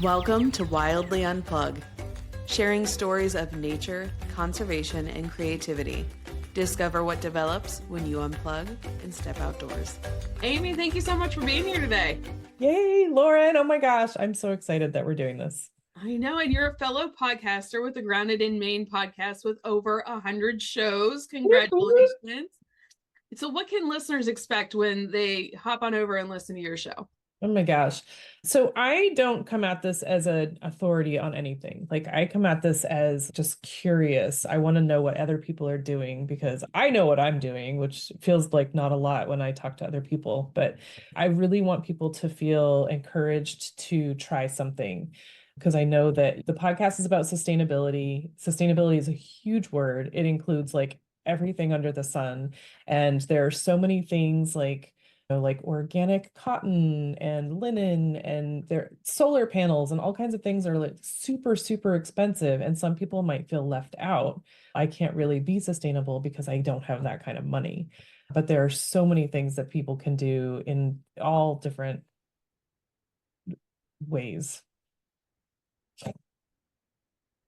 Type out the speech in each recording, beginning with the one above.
Welcome to Wildly Unplug, sharing stories of nature, conservation, and creativity. Discover what develops when you unplug and step outdoors. Amy, thank you so much for being here today. Yay, Lauren. Oh my gosh. I'm so excited that we're doing this. I know, and you're a fellow podcaster with the Grounded in Maine podcast with over 100 shows. Congratulations. So what can listeners expect when they hop on over and listen to your show? Oh my gosh. So I don't come at this as an authority on anything. Like I come at this as just curious. I want to know what other people are doing because I know what I'm doing, which feels like not a lot when I talk to other people. But I really want people to feel encouraged to try something because I know that the podcast is about sustainability. Sustainability is a huge word. It includes like everything under the sun. And there are so many things like organic cotton and linen and their solar panels and all kinds of things are like super, super expensive. And some people might feel left out. I can't really be sustainable because I don't have that kind of money. But there are so many things that people can do in all different ways.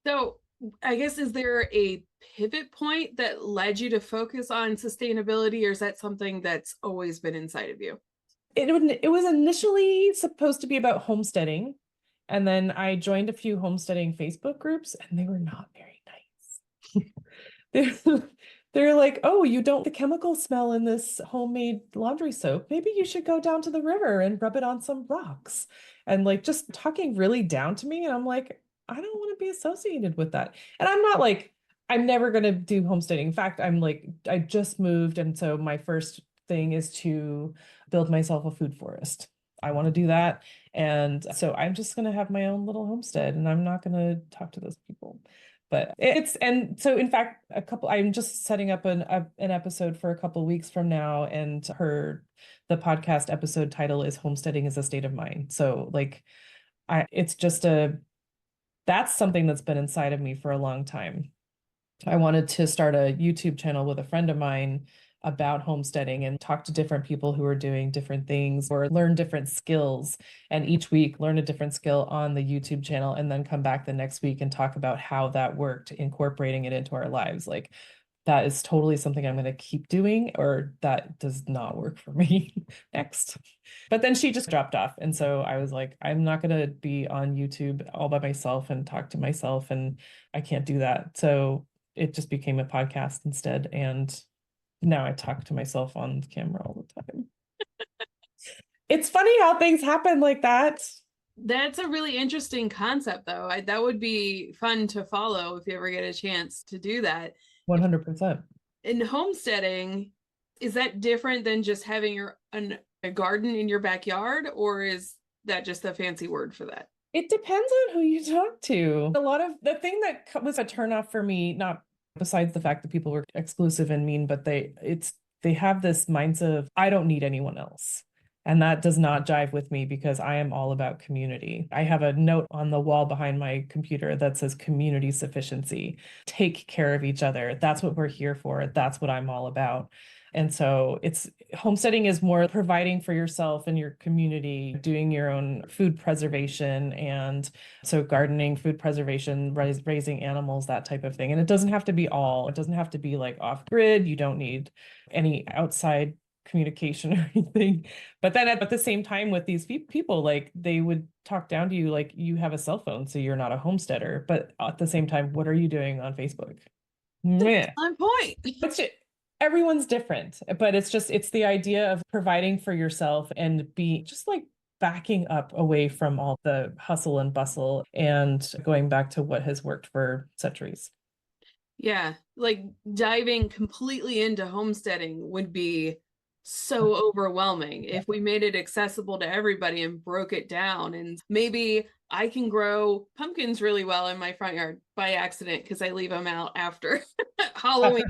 So I guess, is there a pivot point that led you to focus on sustainability, or is that something that's always been inside of you? It was initially supposed to be about homesteading. And then I joined a few homesteading Facebook groups and they were not very nice. They're like, oh, you don't the chemical smell in this homemade laundry soap. Maybe you should go down to the river and rub it on some rocks. And like just talking really down to me. And I'm like, I don't want to be associated with that. And I'm not like, I'm never going to do homesteading. In fact, I'm like, I just moved. And so my first thing is to build myself a food forest. I want to do that. And so I'm just going to have my own little homestead and I'm not going to talk to those people. But and so in fact, I'm just setting up an episode for a couple weeks from now. And the podcast episode title is Homesteading is a State of Mind. So like, that's something that's been inside of me for a long time. I wanted to start a YouTube channel with a friend of mine about homesteading and talk to different people who are doing different things or learn different skills. And each week, learn a different skill on the YouTube channel and then come back the next week and talk about how that worked, incorporating it into our lives. Like that is totally something I'm going to keep doing, or that does not work for me. Next. But then she just dropped off. And so I was like, I'm not going to be on YouTube all by myself and talk to myself. And I can't do that. So it just became a podcast instead. And now I talk to myself on camera all the time. It's funny how things happen like that. That's a really interesting concept, though. That would be fun to follow if you ever get a chance to do that. 100%. In homesteading, is that different than just having a garden in your backyard, or is that just a fancy word for that? It depends on who you talk to. A lot of the thing that was a turnoff for me, not besides the fact that people were exclusive and mean, but they have this mindset of I don't need anyone else. And that does not jive with me because I am all about community. I have a note on the wall behind my computer that says community sufficiency. Take care of each other. That's what we're here for. That's what I'm all about. And so homesteading is more providing for yourself and your community, doing your own food preservation. And so gardening, food preservation, raising animals, that type of thing. And it doesn't have to be it doesn't have to be like off grid. You don't need any outside communication or anything. But then at the same time with these people, like they would talk down to you like you have a cell phone, so you're not a homesteader. But at the same time, what are you doing on Facebook? On point. Everyone's different, but it's the idea of providing for yourself and be just like backing up away from all the hustle and bustle and going back to what has worked for centuries. Yeah, like diving completely into homesteading would be so overwhelming if we made it accessible to everybody and broke it down. And maybe I can grow pumpkins really well in my front yard by accident because I leave them out after Halloween.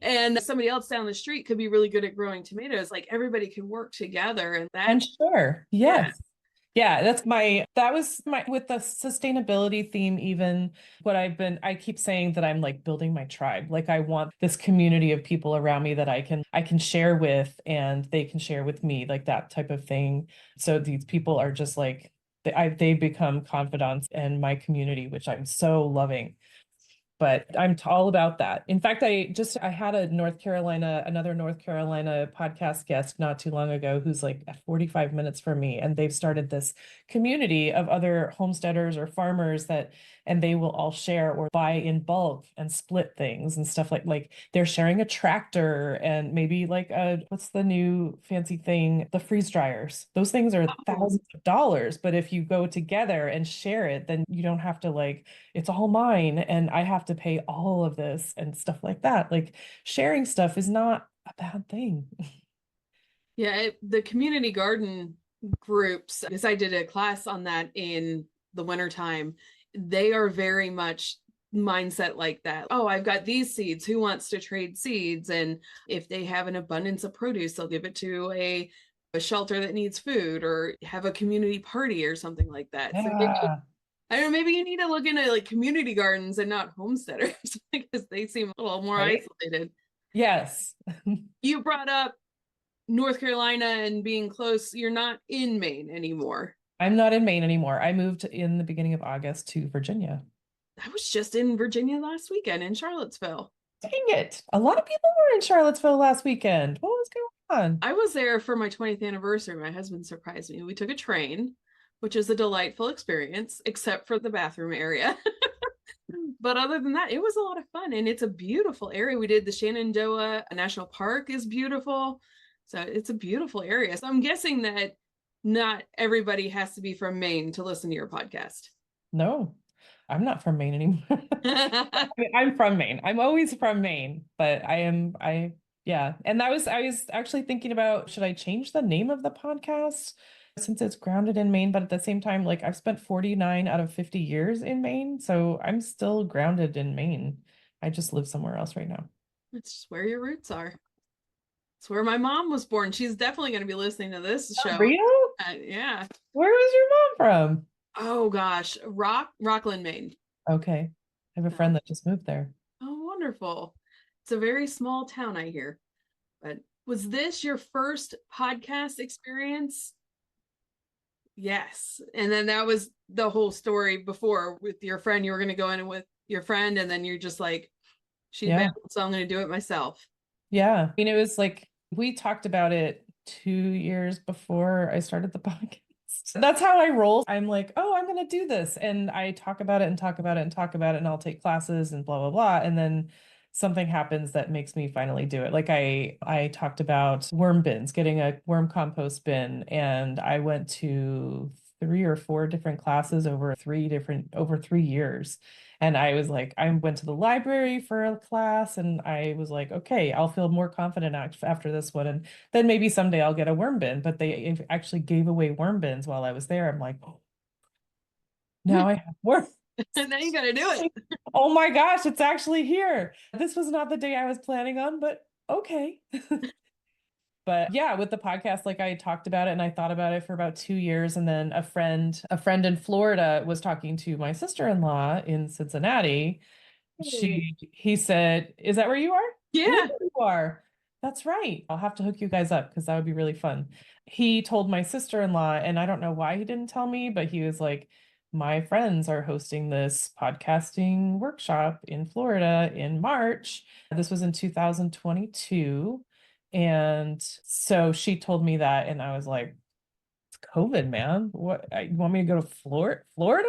And somebody else down the street could be really good at growing tomatoes. Like everybody can work together. And I'm sure. Yes. Yeah, that was my, with the sustainability theme, even I keep saying that I'm like building my tribe. Like I want this community of people around me that I can share with and they can share with me, like that type of thing. So these people are just like They've become confidants in my community, which I'm so loving. But I'm all about that. In fact, I had another North Carolina podcast guest not too long ago who's like at 45 minutes from me, and they've started this community of other homesteaders or farmers and they will all share or buy in bulk and split things and stuff like they're sharing a tractor and maybe like what's the new fancy thing? The freeze dryers. Those things are Oh, thousands of dollars, but if you go together and share it, then you don't have to like it's all mine and I have to pay all of this and stuff like that. Like sharing stuff is not a bad thing. yeah, the community garden groups, because I did a class on that in the wintertime, they are very much mindset like that. Oh, I've got these seeds. Who wants to trade seeds? And if they have an abundance of produce, they'll give it to a shelter that needs food or have a community party or something like that. So maybe, Yeah. I don't know, maybe you need to look into like community gardens and not homesteaders because they seem a little more Right? isolated. Yes. You brought up North Carolina and being close. You're not in Maine anymore. I'm not in Maine anymore. I moved in the beginning of August to Virginia. I was just in Virginia last weekend in Charlottesville. Dang it. A lot of people were in Charlottesville last weekend. What was going on? I was there for my 20th anniversary. My husband surprised me. We took a train, which is a delightful experience, except for the bathroom area. But other than that, it was a lot of fun and it's a beautiful area. We did the Shenandoah National Park is beautiful. So it's a beautiful area. So I'm guessing that not everybody has to be from Maine to listen to your podcast. No, I'm not from Maine anymore. I'm from Maine. I'm always from Maine, but yeah. And I was actually thinking about, should I change the name of the podcast since it's grounded in Maine? But at the same time, like I've spent 49 out of 50 years in Maine, so I'm still grounded in Maine. I just live somewhere else right now. It's just where your roots are. It's where my mom was born. She's definitely going to be listening to this For show. real? Yeah. Where was your mom from? Oh gosh, Rockland, Maine. Okay. I have a Yeah. friend that just moved there. Oh, wonderful. It's a very small town, I hear. But was this your first podcast experience? Yes. And then that was the whole story before with your friend. You were going to go in with your friend, and then you're just like, she's Yeah. bad, so I'm going to do it myself. Yeah. I mean, it was like we talked about it 2 years before I started the podcast. That's how I roll. I'm like, oh, I'm going to do this. And I talk about it and talk about it and talk about it. And I'll take classes and blah, blah, blah. And then something happens that makes me finally do it. Like I talked about worm bins, getting a worm compost bin. And I went to 3 or 4 different classes over 3 years. And I was like, I went to the library for a class and I was like, okay, I'll feel more confident after this one. And then maybe someday I'll get a worm bin, but they actually gave away worm bins while I was there. I'm like, oh, now I have worm. And then you got to do it. Oh my gosh, it's actually here. This was not the day I was planning on, but okay. But yeah, with the podcast, like I talked about it and I thought about it for about 2 years. And then a friend in Florida was talking to my sister-in-law in Cincinnati. He said, "Is that where you are?" It is Yeah. where you are. That's right. I'll have to hook you guys up because that would be really fun. He told my sister-in-law, and I don't know why he didn't tell me, but he was like, my friends are hosting this podcasting workshop in Florida in March. This was in 2022. And so she told me that, and I was like, it's COVID, man. What, you want me to go to Florida?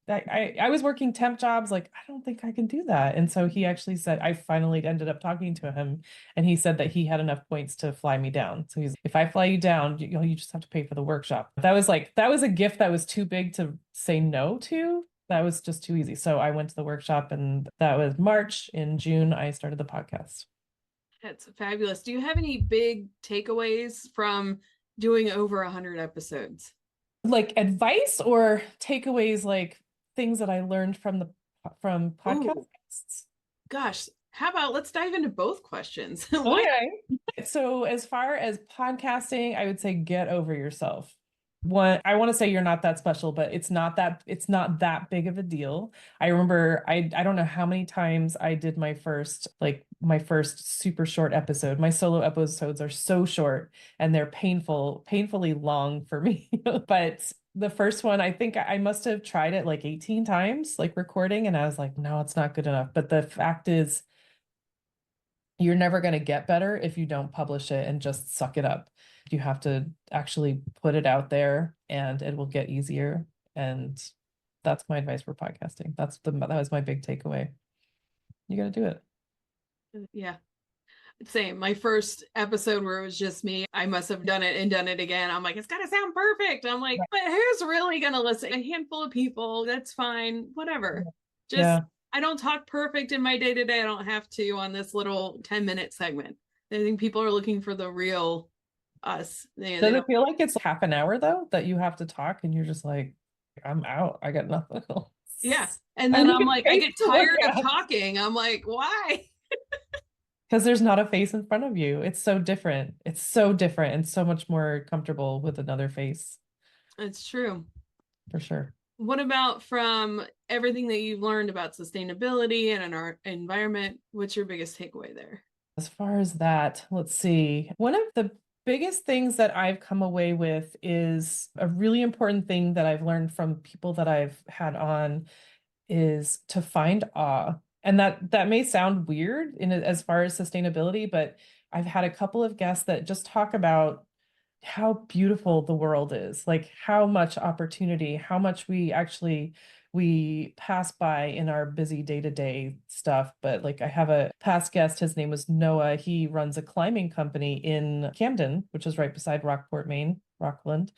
I was working temp jobs, like, I don't think I can do that. And so he actually said, I finally ended up talking to him, and he said that he had enough points to fly me down. So he's, if I fly you down, you just have to pay for the workshop. That was a gift that was too big to say no to. That was just too easy. So I went to the workshop, and that was March. In June, I started the podcast. That's fabulous. Do you have any big takeaways from doing over 100 episodes? Like advice or takeaways, like things that I learned from podcasts? Gosh, how about let's dive into both questions. Okay. So as far as podcasting, I would say get over yourself. One, I want to say you're not that special, but it's not that big of a deal. I remember I don't know how many times I did my first super short episode. My solo episodes are so short and they're painfully long for me. But The first one, I think I must have tried it like 18 times, like recording, and I was like, no, it's not good enough. But the fact is, you're never going to get better if you don't publish it and just suck it up. You have to actually put it out there and it will get easier. And that's my advice for podcasting. That was my big takeaway. You got to do it. Yeah. Same. My first episode where it was just me, I must have done it and done it again. I'm like, it's gotta sound perfect. I'm like, Right. but who's really gonna listen? A handful of people, that's fine. Whatever. Just Yeah. I don't talk perfect in my day to day. I don't have to on this little 10-minute segment. I think people are looking for the real us. They Does it don't. feel like it's half an hour though that you have to talk and you're just like, I'm out. I got nothing else. Yeah. And And then you I'm get like, I face get to look tired of at talking. I'm like, why? because there's not a face in front of you. It's so different. It's so different and so much more comfortable with another face It's true. for sure. What about from everything that you've learned about sustainability and in our environment? What's your biggest takeaway there? As far as that, let's see. One of the biggest things that I've come away with is a really important thing that I've learned from people that I've had on is to find awe. And that may sound weird in as far as sustainability, but I've had a couple of guests that just talk about how beautiful the world is, like how much opportunity, how much we pass by in our busy day-to-day stuff. But like I have a past guest, his name was Noah. He runs a climbing company in Camden, which is right beside Rockport, Maine, Rockland.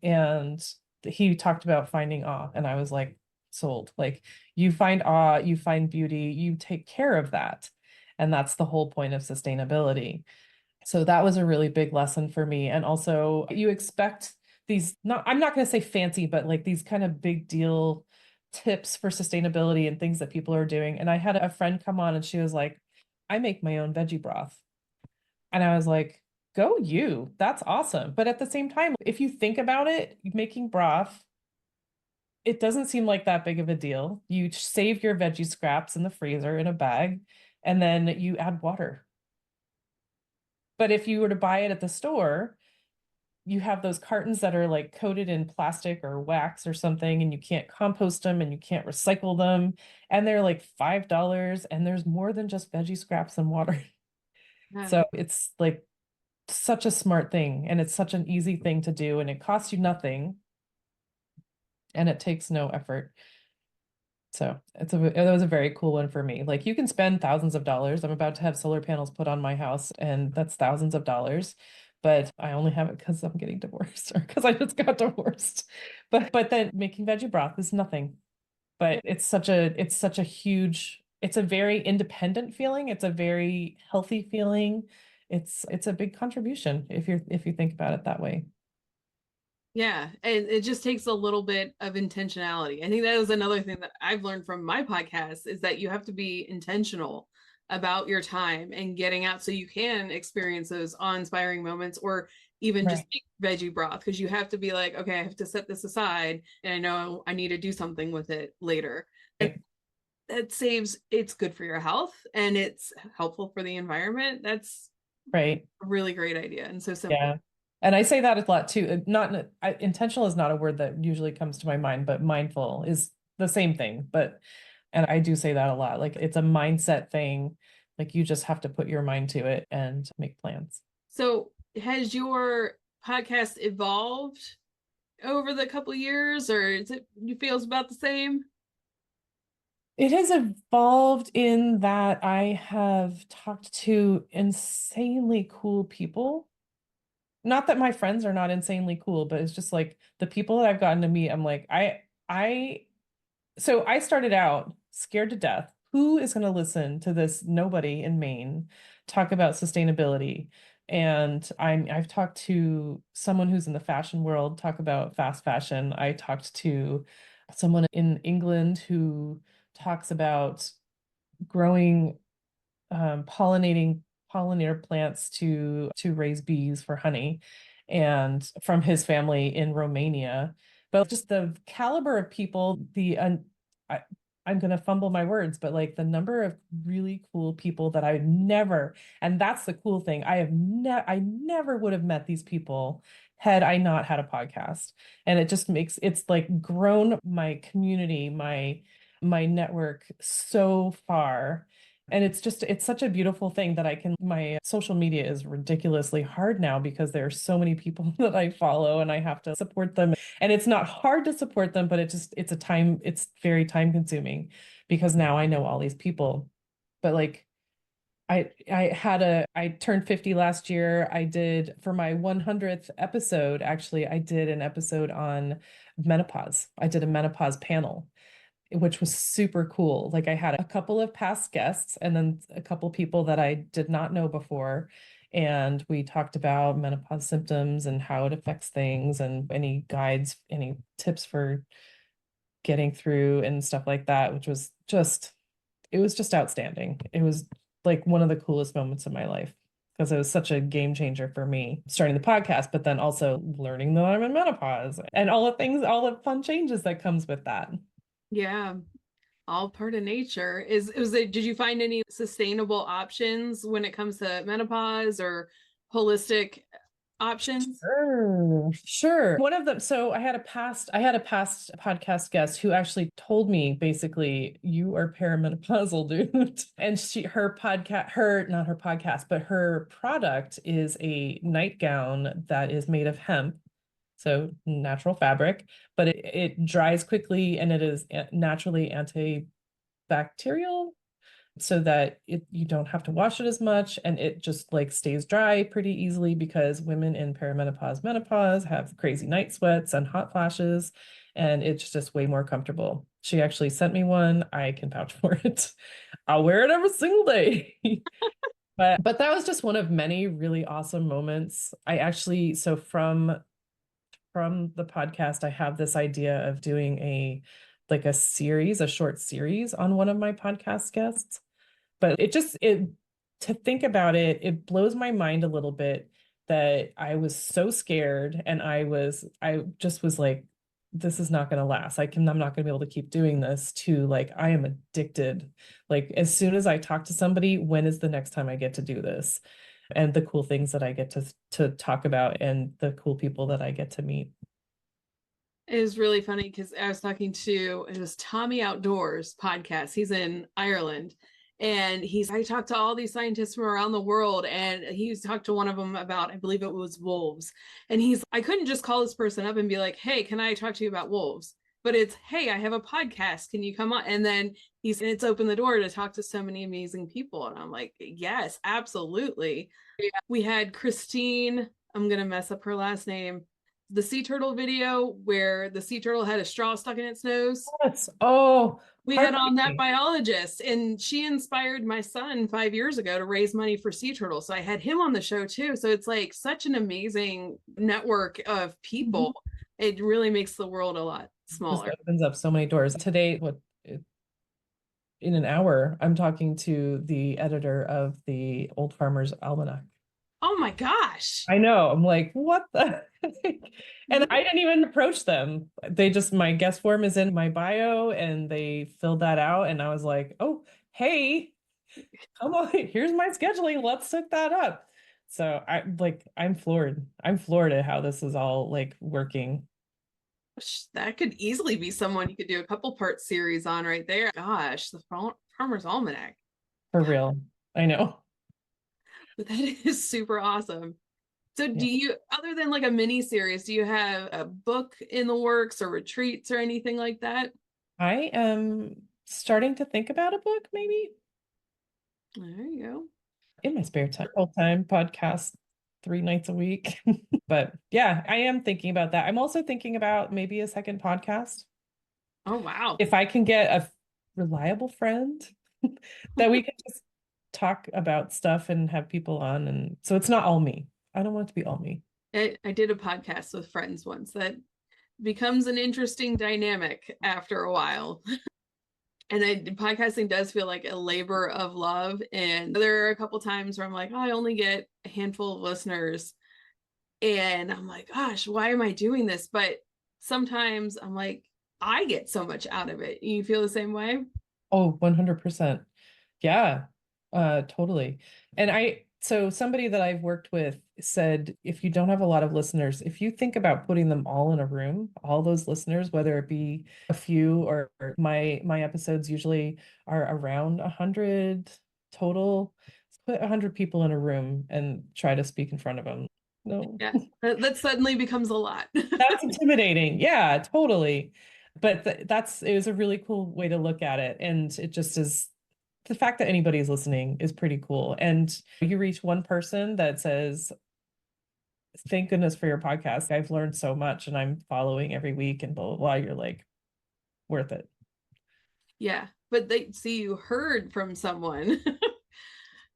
And he talked about finding awe. And I was like, sold. Like you find awe, you find beauty, you take care of that. And that's the whole point of sustainability. So that was a really big lesson for me. And also, you expect these, not, I'm not going to say fancy, but like these kind of big deal tips for sustainability and things that people are doing. And I had a friend come on and she was like, I make my own veggie broth. And I was like, go you, that's awesome. But at the same time, if you think about it, making broth, it doesn't seem like that big of a deal. You save your veggie scraps in the freezer in a bag, and then you add water. But if you were to buy it at the store, you have those cartons that are like coated in plastic or wax or something, and you can't compost them and you can't recycle them. And they're like $5, and there's more than just veggie scraps and water. Yeah. So it's like such a smart thing, and it's such an easy thing to do, and it costs you nothing, and it takes no effort. So it was a very cool one for me. Like you can spend thousands of dollars. I'm about to have solar panels put on my house, and that's thousands of dollars. But I only have it because I'm getting divorced or because I just got divorced. But then making veggie broth is nothing. But it's such a huge, it's a very independent feeling. It's a very healthy feeling. It's a big contribution if you think about it that way. Yeah, and it just takes a little bit of intentionality. I think that is another thing that I've learned from my podcast is that you have to be intentional about your time and getting out so you can experience those awe-inspiring moments or even just Right. make veggie broth because you have to be like, okay, I have to set this aside and I know I need to do something with it later. And Right. that saves, it's good for your health and it's helpful for the environment. That's Right. a really great idea and so simple. Yeah. And I say that a lot too. Not intentional is not a word that usually comes to my mind, but mindful is the same thing. And I do say that a lot. Like it's a mindset thing. Like you just have to put your mind to it and make plans. So, has your podcast evolved over the couple years, or is it you feels about the same? It has evolved in that I have talked to insanely cool people. Not that my friends are not insanely cool, but it's just like the people that I've gotten to meet, I'm like, so I started out scared to death. Who is going to listen to this nobody in Maine talk about sustainability? And I've talked to someone who's in the fashion world talk about fast fashion. I talked to someone in England who talks about growing pollinating pollinator plants to raise bees for honey, and from his family in Romania. But just the caliber of people, I, I'm gonna fumble my words, but like the number of really cool people that and that's the cool thing. I never would have met these people had I not had a podcast. And it just makes it's like grown my community, my network so far. And it's such a beautiful thing that my social media is ridiculously hard now because there are so many people that I follow and I have to support them. And it's not hard to support them, but it's very time consuming because now I know all these people. But like I turned 50 last year. I did for my 100th episode, actually, I did an episode on menopause. I did a menopause panel, which was super cool. Like I had a couple of past guests and then a couple people that I did not know before. And we talked about menopause symptoms and how it affects things and any guides, any tips for getting through and stuff like that, which was it was just outstanding. It was like one of the coolest moments of my life because it was such a game changer for me starting the podcast, but then also learning that I'm in menopause and all the fun changes that comes with that. Yeah, all part of nature. Did you find any sustainable options when it comes to menopause or holistic options? Sure. One of them, so I had a past podcast guest who actually told me basically, you are perimenopausal, dude. And not her podcast, but her product is a nightgown that is made of hemp. So natural fabric, but it dries quickly and it is naturally antibacterial so that you don't have to wash it as much and it just like stays dry pretty easily because women in menopause have crazy night sweats and hot flashes and it's just way more comfortable. She actually sent me one. I can vouch for it. I'll wear it every single day. But that was just one of many really awesome moments. I actually so from the podcast I have this idea of doing a short series on one of my podcast guests. But it to think about it, it blows my mind a little bit that I was so scared and I just was like, this is not going to last. I'm not going to be able to keep doing this to like, I am addicted. Like as soon as I talk to somebody, when is the next time I get to do this? And the cool things that I get to talk about and the cool people that I get to meet. It was really funny because I was talking to it was Tommy Outdoors podcast. He's in Ireland. And I talked to all these scientists from around the world, and he's talked to one of them about, I believe it was wolves. And I couldn't just call this person up and be like, hey, can I talk to you about wolves? But it's, hey, I have a podcast. Can you come on? And then it's opened the door to talk to so many amazing people. And I'm like, yes, absolutely. We had Christine, I'm going to mess up her last name, the sea turtle video where the sea turtle had a straw stuck in its nose. Yes. Oh, We had on that biologist, and she inspired my son 5 years ago to raise money for sea turtles. So I had him on the show too. So it's like such an amazing network of people. It really makes the world a lot smaller. Just opens up so many doors. Today, in an hour, I'm talking to the editor of the Old Farmer's Almanac. Oh my gosh. I know. I'm like, what the heck? And I didn't even approach them. My guest form is in my bio and they filled that out. And I was like, oh, hey, come on, here's my scheduling. Let's set that up. So I'm floored. I'm floored at how this is all like working. That could easily be someone you could do a couple part series on right there. Gosh, the Farmer's Almanac. For real. I know. But that is super awesome. So do you, other than like a mini series, do you have a book in the works or retreats or anything like that? I am starting to think about a book, maybe. There you go. In my spare time, full-time podcast 3 nights a week. But yeah, I am thinking about that. I'm also thinking about maybe a second podcast. Oh, wow. If I can get a reliable friend that we can just talk about stuff and have people on. And so it's not all me. I don't want it to be all me. I did a podcast with friends once that becomes an interesting dynamic after a while. And podcasting does feel like a labor of love. And there are a couple times where I'm like, oh, I only get a handful of listeners. And I'm like, gosh, why am I doing this? But sometimes I'm like, I get so much out of it. You feel the same way? Oh, 100%. Yeah, totally. And So somebody that I've worked with said, if you don't have a lot of listeners, if you think about putting them all in a room, all those listeners, whether it be a few or my episodes usually are around 100 total. Put 100 people in a room and try to speak in front of them. No, Yeah, that suddenly becomes a lot. that's intimidating. Yeah, totally. But it was a really cool way to look at it. And it just is the fact that anybody's listening is pretty cool. And you reach one person that says, thank goodness for your podcast. I've learned so much and I'm following every week and blah, blah, blah. You're like, worth it. Yeah, but they see you heard from someone.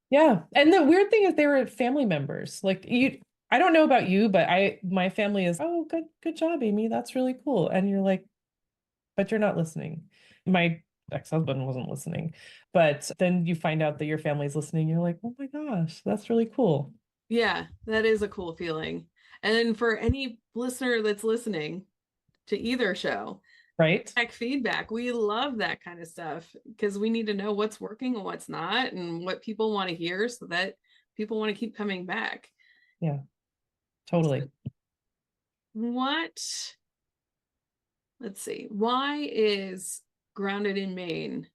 Yeah. And the weird thing is they were family members. Like I don't know about you, but my family is, oh, good job, Amy. That's really cool. And you're like, but you're not listening. My ex-husband wasn't listening. But then you find out that your family's listening. You're like, oh my gosh, that's really cool. Yeah, that is a cool feeling. And then for any listener that's listening to either show, Right? feedback. We love that kind of stuff because we need to know what's working and what's not and what people want to hear so that people want to keep coming back. Yeah, totally. So what, let's see, why is Grounded in Maine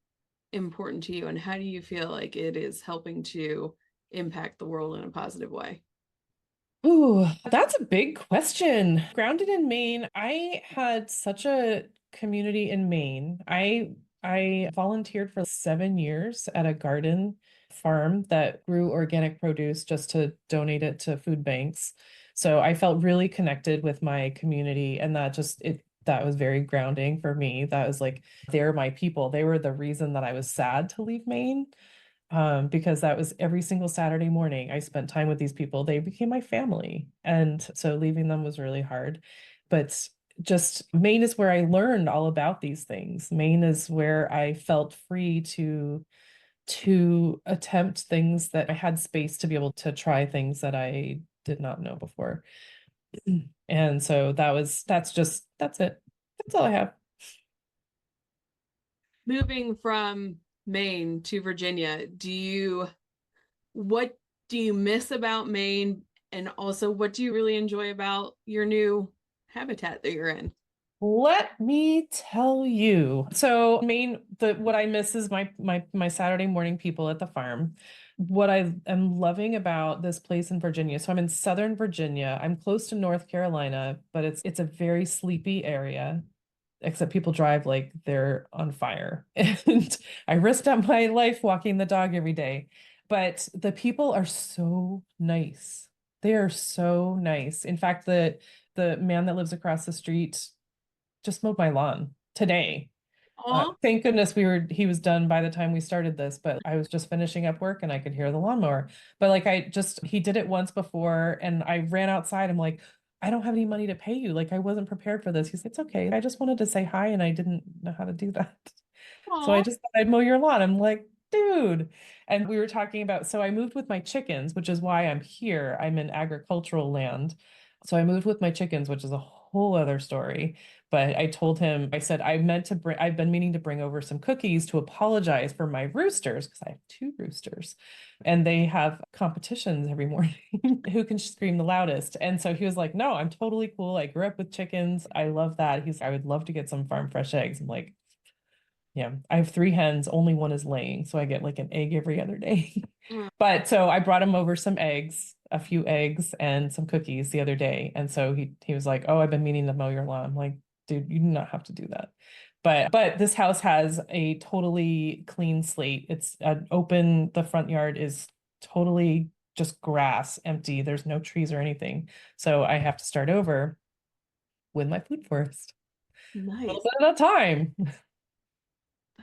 important to you and how do you feel like it is helping to impact the world in a positive way? Ooh, that's a big question. Grounded in Maine, I had such a community in Maine. I volunteered for 7 years at a garden farm that grew organic produce just to donate it to food banks. So I felt really connected with my community, and that was very grounding for me. That was like they're my people. They were the reason that I was sad to leave Maine, because that was every single Saturday morning I spent time with these people. They became my family. And so leaving them was really hard. But just Maine is where I learned all about these things. Maine is where I felt free to attempt things, that I had space to be able to try things that I did not know before. And so that's it. That's all I have. Moving from Maine to Virginia, what do you miss about Maine? And also, what do you really enjoy about your new habitat that you're in? Let me tell you. So, what I miss is my Saturday morning people at the farm. What I am loving about this place in Virginia. So I'm in Southern Virginia. I'm close to North Carolina, but it's a very sleepy area, except people drive like they're on fire. And I risked up my life walking the dog every day. But the people are so nice. They are so nice. In fact, the man that lives across the street just mowed my lawn today. Oh, Thank goodness he was done by the time we started this, but I was just finishing up work and I could hear the lawnmower. But like he did it once before and I ran outside. I'm like, I don't have any money to pay you. Like I wasn't prepared for this. He's like, it's okay. I just wanted to say hi and I didn't know how to do that. So I oh, just thought I'd mow your lawn. I'm like, dude. And we were talking about, so I moved with my chickens, which is why I'm here. I'm in agricultural land. So I moved with my chickens, which is a whole other story. But I told him, I said, I've been meaning to bring over some cookies to apologize for my roosters, because I have two roosters and they have competitions every morning who can scream the loudest. And so he was like, no, I'm totally cool. I grew up with chickens. I love that. I would love to get some farm fresh eggs. I'm like, yeah, I have three hens, only one is laying, so I get like an egg every other day. oh, But so I brought him over some eggs, a few eggs and some cookies the other day. And so he was like, "Oh, I've been meaning to mow your lawn." I'm like, "Dude, you do not have to do that." But this house has a totally clean slate. It's an open, the front yard is totally just grass, empty. There's no trees or anything. So I have to start over with my food forest. A little nice. bit at a time.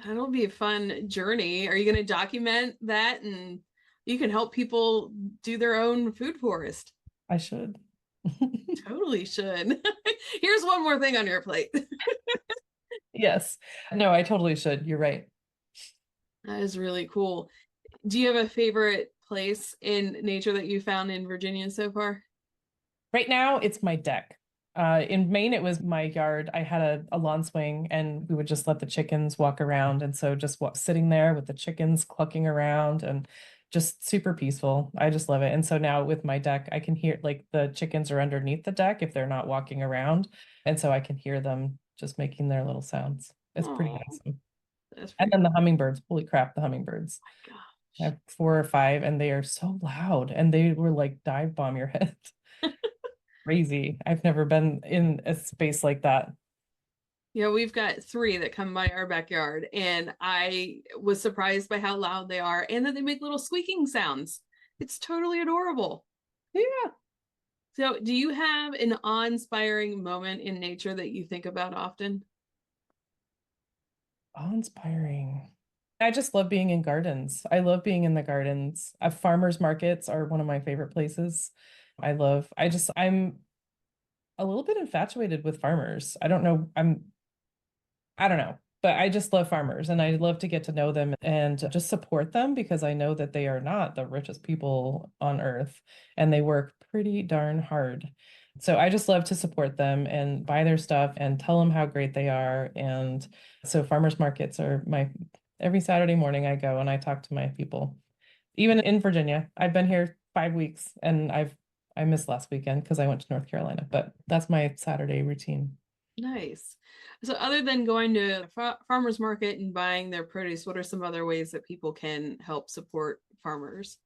That'll be a fun journey. Are you going to document that and you can help people do their own food forest? I should. Totally should. Here's one more thing on your plate. Yes. No, I totally should. You're right. That is really cool. Do you have a favorite place in nature that you found in Virginia so far? Right now, it's my deck. In Maine, it was my yard. I had a lawn swing and we would just let the chickens walk around. And so just sitting there with the chickens clucking around and just super peaceful. I just love it. And so now with my deck, I can hear like the chickens are underneath the deck if they're not walking around. And so I can hear them just making their little sounds. It's pretty Oh, awesome. that's And pretty then the hummingbirds, holy crap, the hummingbirds. cool. I have 4 or 5 and they are so loud and they were like dive bomb your head. Crazy. I've never been in a space like that. Yeah, we've got 3 that come by our backyard, and I was surprised by how loud they are and that they make little squeaking sounds. It's totally adorable. Yeah. So, do you have an awe-inspiring moment in nature that you think about often? Awe-inspiring. I just love being in gardens. I love being in the gardens. Farmers markets are one of my favorite places. I'm a little bit infatuated with farmers. I don't know, but I just love farmers and I love to get to know them and just support them because I know that they are not the richest people on earth and they work pretty darn hard. So I just love to support them and buy their stuff and tell them how great they are. And so farmers markets are every Saturday morning I go and I talk to my people. Even in Virginia, I've been here 5 weeks and I missed last weekend because I went to North Carolina, but that's my Saturday routine. Nice. So, other than going to farmers market and buying their produce, what are some other ways that people can help support farmers?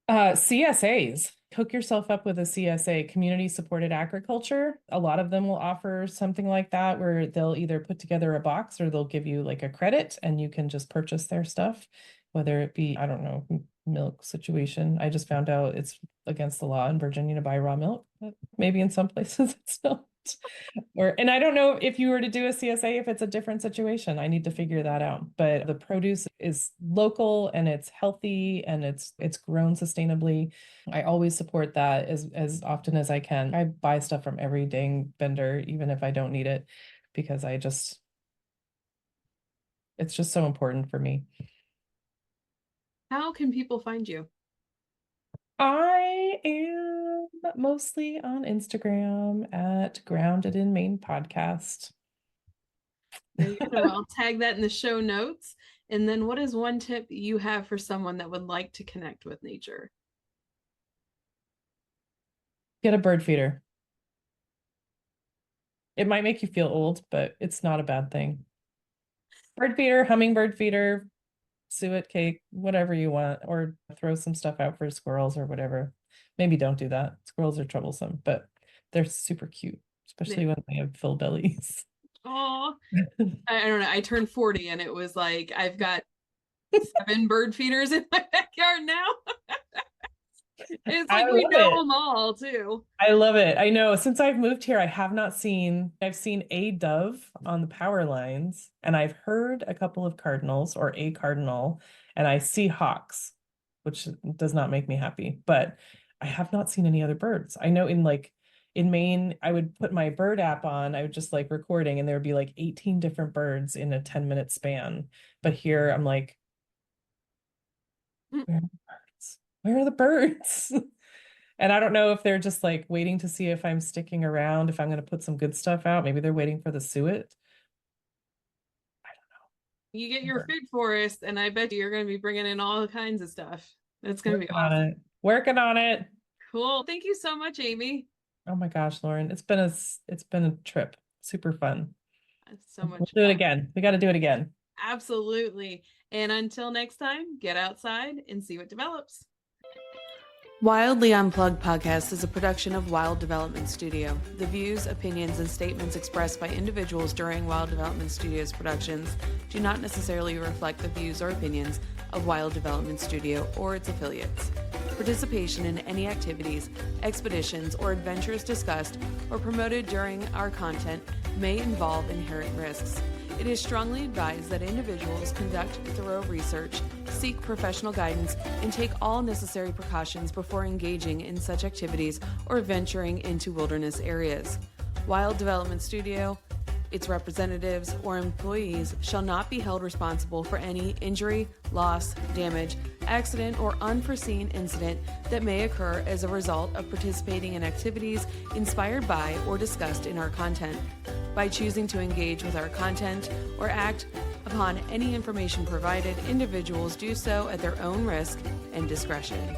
CSAs. Hook yourself up with a CSA, community supported agriculture. A lot of them will offer something like that where they'll either put together a box or they'll give you like a credit and you can just purchase their stuff, whether it be, I don't know, milk situation. I just found out it's against the law in Virginia to buy raw milk, but maybe in some places it's not. And I don't know if you were to do a CSA, if it's a different situation. I need to figure that out. But the produce is local and it's healthy and it's grown sustainably. I always support that as often as I can. I buy stuff from every dang vendor, even if I don't need it, because it's just so important for me. How can people find you? I am mostly on Instagram at Grounded in Maine podcast. There you go. I'll tag that in the show notes. And then, what is one tip you have for someone that would like to connect with nature? Get a bird feeder. It might make you feel old, but it's not a bad thing. Bird feeder, hummingbird feeder, suet cake, whatever you want, or throw some stuff out for squirrels or whatever. Maybe don't do that. Squirrels are troublesome, but they're super cute, especially when they have full bellies. Oh, I don't know. I turned 40 and it was like I've got 7 bird feeders in my backyard now. It's like we know them all too. I love it. I know since I've moved here, I've seen a dove on the power lines and I've heard a couple of cardinals or a cardinal and I see hawks, which does not make me happy, but I have not seen any other birds. I know in Maine, I would put my bird app on, I would just like recording and there would be like 18 different birds in a 10-minute span. But here I'm like, where are the birds? Where are the birds? And I don't know if they're just like waiting to see if I'm sticking around, if I'm going to put some good stuff out. Maybe they're waiting for the suet. I don't know. You get your food forest, and I bet you're going to be bringing in all kinds of stuff. It's going to be awesome. Working on it. Cool. Thank you so much, Amy. Oh my gosh, Lauren, it's been a trip. Super fun. That's so much We'll do it again. We got to do it again. Absolutely. And until next time, get outside and see what develops. Wildly Unplugged podcast is a production of Wild Development Studio. The views, opinions, and statements expressed by individuals during Wild Development Studio's productions do not necessarily reflect the views or opinions of Wild Development Studio or its affiliates. Participation in any activities, expeditions, or adventures discussed or promoted during our content may involve inherent risks. It is strongly advised that individuals conduct thorough research, seek professional guidance, and take all necessary precautions before engaging in such activities or venturing into wilderness areas. Wild Development Studio, its representatives, or employees shall not be held responsible for any injury, loss, damage, accident, or unforeseen incident that may occur as a result of participating in activities inspired by or discussed in our content. By choosing to engage with our content or act upon any information provided, individuals do so at their own risk and discretion.